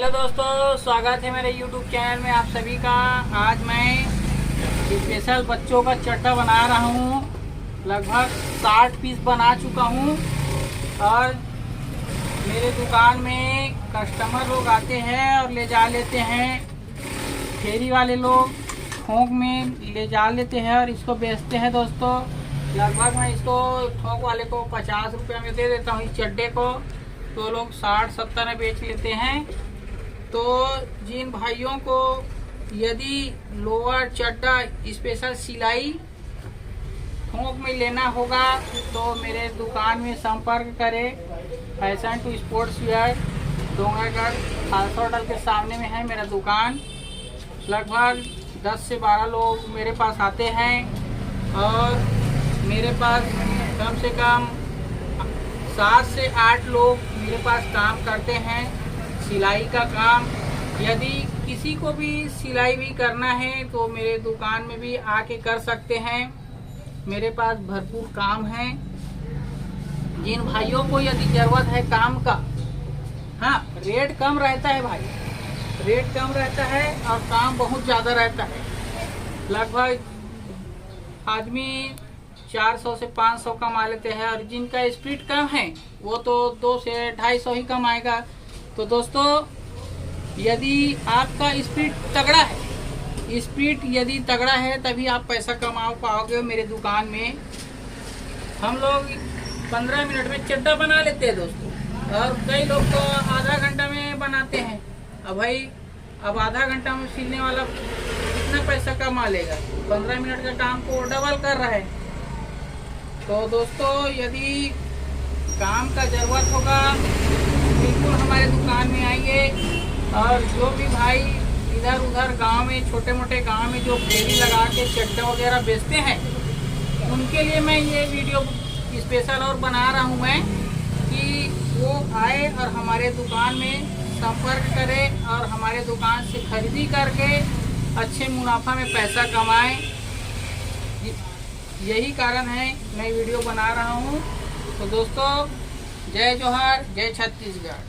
Hello दोस्तों, स्वागत है मेरे YouTube चैनल में आप सभी का। आज मैं स्पेशल बच्चों का चट्टा बना रहा हूँ। लगभग 60 पीस बना चुका हूँ और मेरे दुकान में कस्टमर लोग आते हैं और ले जा लेते हैं। फेरी वाले लोग थोक में ले जा लेते हैं और इसको बेचते हैं। दोस्तों लगभग मैं इसको थोक वाले को 50 रुपये में दे देता हूँ इस चड्डे को, तो लोग 60-70 में बेच लेते हैं। तो जिन भाइयों को यदि लोअर चड्डा स्पेशल सिलाई थोक में लेना होगा तो मेरे दुकान में संपर्क करें। Fashion to sports wear, Dongargarh Khalsa hotel के सामने में है मेरा दुकान। लगभग 10 से 12 लोग मेरे पास आते हैं और मेरे पास कम से कम 7 से 8 लोग मेरे पास काम करते हैं सिलाई का काम। यदि किसी को भी सिलाई भी करना है तो मेरे दुकान में भी आके कर सकते हैं। मेरे पास भरपूर काम है। जिन भाइयों को यदि ज़रूरत है काम का, हाँ रेट कम रहता है भाई, रेट कम रहता है और काम बहुत ज़्यादा रहता है। लगभग आदमी 400 से 500 कमा लेते हैं और जिनका स्पीड कम है वो तो 200 से 250 ही कमाएगा। तो दोस्तों यदि आपका स्पीड तगड़ा है, स्पीड यदि तगड़ा है तभी आप पैसा कमा पाओगे। मेरे दुकान में हम लोग 15 मिनट में चड्डा बना लेते हैं दोस्तों, और कई लोग तो आधा घंटा में बनाते हैं। अब भाई अब आधा घंटा में सिलने वाला कितना पैसा कमा लेगा? 15 मिनट का काम को डबल कर रहा है। तो दोस्तों यदि काम का ज़रूरत होगा बिल्कुल हमारे दुकान में आइए। और जो भी भाई इधर उधर गांव में, छोटे मोटे गांव में जो फेरी लगा के चड्डा वगैरह बेचते हैं, उनके लिए मैं ये वीडियो स्पेशल और बना रहा हूँ मैं कि वो आए और हमारे दुकान में संपर्क करें और हमारे दुकान से खरीदी करके अच्छे मुनाफा में पैसा कमाएं। यही कारण है मैं वीडियो बना रहा हूँ। तो दोस्तों जय जोहार, जय छत्तीसगढ़।